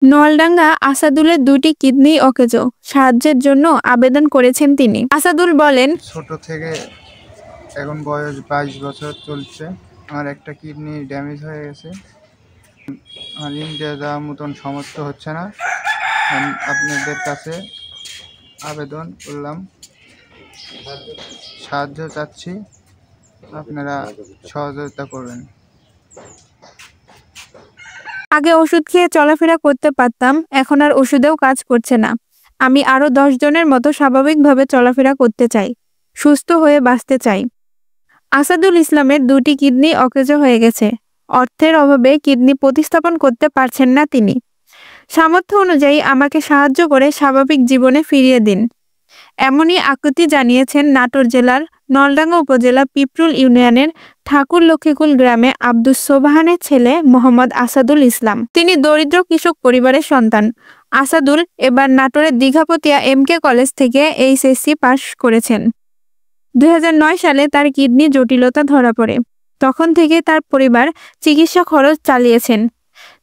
নলডাঙ্গা আসাদুলের দুটি কিডনি অকেজ, সাহায্যের জন্য আবেদন করেছেন তিনি। আসাদুল বলেন, ছোট থেকে এখন বয়স 22 বছর চলছে। আমার একটা কিডনি ড্যামেজ হয়ে গেছে। আর ইন্ডিয়া যাওয়ার মতন সমর্থ হচ্ছে না। আমি আপনাদের কাছে আবেদন করলাম, সাহায্য চাচ্ছি, আপনারা সহযোগিতা করবেন। আগে ওষুধ খেয়ে চলাফেরা করতে পারতাম, এখন আর ওষুধেও কাজ করছে না। আমি আরো 10 জনের মতো স্বাভাবিকভাবে চলাফেরা করতে চাই, সুস্থ হয়ে বাঁচতে চাই। আসাদুল ইসলামের দুটি কিডনি অকেজো হয়ে গেছে। অর্থের অভাবে কিডনি প্রতিস্থাপন করতে পারছেন না তিনি। সামর্থ্য অনুযায়ী আমাকে সাহায্য করে স্বাভাবিক জীবনে ফিরিয়ে দিন, এমনই আকুতি জানিয়েছেন নাটোর জেলার নলডাঙ্গা উপজেলা পিপরুল ইউনিয়নের ঠাকুর লক্ষ্মীকুল গ্রামে আব্দুস সোবহানের ছেলে মোহাম্মদ আসাদুল ইসলাম। তিনি দরিদ্র কৃষক পরিবারের সন্তান। আসাদুল এবার নাটোরের দীঘাপতিয়া MK কলেজ থেকে HSC পাশ করেছেন। 2009 সালে তার কিডনি জটিলতা ধরা পড়ে। তখন থেকে তার পরিবার চিকিৎসা খরচ চালিয়েছেন।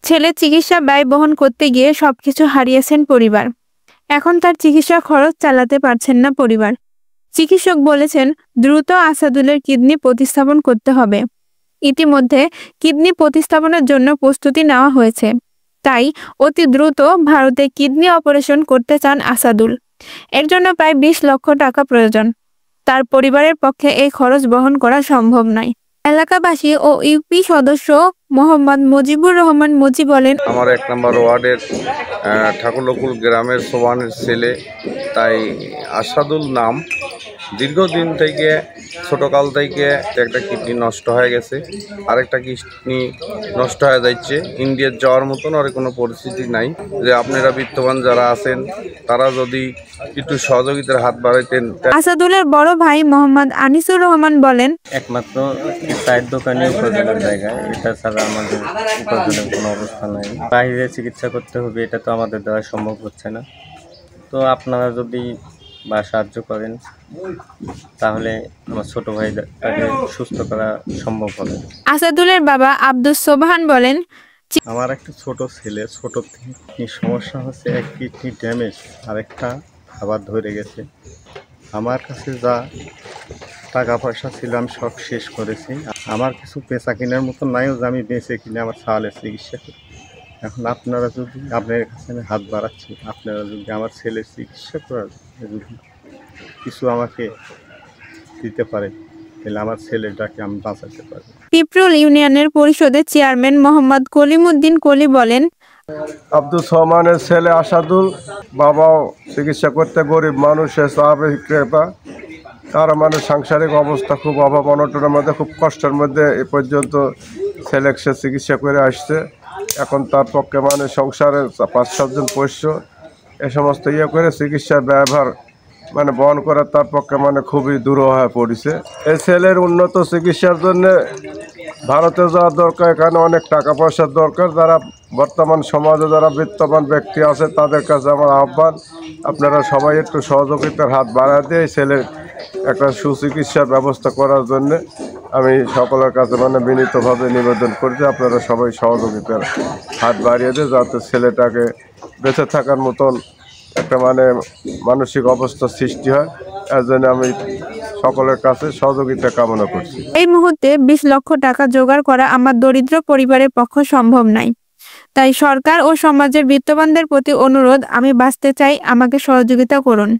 ছেলের চিকিৎসা ব্যয় বহন করতে গিয়ে সবকিছু হারিয়েছেন পরিবার। এখন তার চিকিৎসা খরচ চালাতে পারছেন না পরিবার। চিকিৎসক বলেছেন দ্রুত আসাদুলের কিডনি প্রতিস্থাপন করতে হবে। ইতিমধ্যে কিডনি প্রতিস্থাপনের জন্য প্রস্তুতি নেওয়া হয়েছে। তাই অতি দ্রুত ভারতে কিডনি অপারেশন করতে চান আসাদুল। এর জন্য প্রায় 20 লক্ষ টাকা প্রয়োজন। তার পরিবারের পক্ষে এই খরচ বহন করা সম্ভব নয়। এলাকাবাসী ও ইউপি সদস্য মোহাম্মদ মুজিবুর রহমান মুজি বলেন, আমার 1 নম্বর ওয়ার্ডের ঠাকুরলকুল গ্রামের সোবানের ছেলে, তাই আসাদুল নাম। দীর্ঘদিন থেকে ছোটোকাল থেকে একটা কিডনি নষ্ট হয়ে গেছে, আরেকটা কিডনি নষ্ট হয়ে যাচ্ছে। ইন্ডিয়ার যাওয়ার মতন আর কোনো পরিস্থিতি নাই। যে আপনারা বিত্তবান যারা আছেন তারা যদি একটু সহযোগিতার হাত বাড়াইতেন। আসাদুলের বড় ভাই মোহাম্মদ আনিসুর রহমান বলেন, একমাত্র চায়ের দোকানে উপার্জনের জায়গা, এটা ছাড়া আমাদের উপার্জনের কোনো অবস্থা নাই। বাইরে চিকিৎসা করতে হবে, এটা তো আমাদের দ্বারা সম্ভব হচ্ছে না। তো আপনারা যদি সাহায্য করেন তাহলে আমার ছোট ভাইটাকে সুস্থ করা সম্ভব হবে। আসাদুলের বাবা আব্দুস সোবহান বলেন, আমার একটা ছোট ছেলে, ছোট থেকে সমস্যা হচ্ছে, এক কিডনি ড্যামেজ, আরেকটা আবার ধরে গেছে। আমার কাছে যা টাকা পয়সা ছিল আমি সব শেষ করেছি। আমার কিছু পেঁচা কেনার মতো নাইও যে আমি বেঁচে কিনে আমার ছালের চিকিৎসা করি। এখন আপনারা যদি, আপনার কাছে আমি হাত বাড়াচ্ছি, আপনারা যদি আমার ছেলের চিকিৎসা করার যদি কিছু আমাকে দিতে পারে তাহলে আমার ছেলেটাকে আমি বাঁচাতে পারবো। পিপরুল ইউনিয়নের পরিষদের চেয়ারম্যান মোহাম্মদ কলিমুদ্দিন কলি বলেন, আব্দুল সোবহানের ছেলে আসাদুল, বাবাও চিকিৎসা করতে গরিব মানুষের চা বিক্রেতা। তার মানে সাংসারিক অবস্থা খুব অভাব অনটনের মধ্যে, খুব কষ্টের মধ্যে এ পর্যন্ত ছেলে সে চিকিৎসা করে আসছে। এখন তার পক্ষে মানে সংসারে 5-7 জন পোষ্য, এ সমস্ত করে চিকিৎসার ব্যয়ভার মানে বহন করা তার পক্ষে মানে খুবই দুরূহ হয়ে পড়েছে। এই ছেলের উন্নত চিকিৎসার জন্য ভারতে যাওয়া দরকার। এখানে অনেক টাকা পয়সার দরকার। যারা বর্তমান সমাজে যারা বিত্তবান ব্যক্তি আছে তাদের কাছে আমার আহ্বান, আপনারা সবাই একটু সহযোগিতার হাত বাড়ায় দিয়ে এই ছেলের একটা সুচিকিৎসার ব্যবস্থা করার জন্য আমি সকলের কাছে মানে বিনীতভাবে নিবেদন করছি, আপনারা সবাই সহযোগিতার হাত বাড়িয়ে দিয়ে যাতে ছেলেটাকে বেঁচে থাকার মতন একটা মানে মানসিক অবস্থা সৃষ্টি হয়। এর জন্য আমি সকলের কাছে সহযোগিতা কামনা করছি। এই মুহূর্তে 20 লক্ষ টাকা জোগাড় করা আমার দরিদ্র পরিবারের পক্ষে সম্ভব নয়। তাই সরকার ও সমাজের বিত্তবানদের প্রতি অনুরোধ, আমি বাঁচতে চাই, আমাকে সহযোগিতা করুন।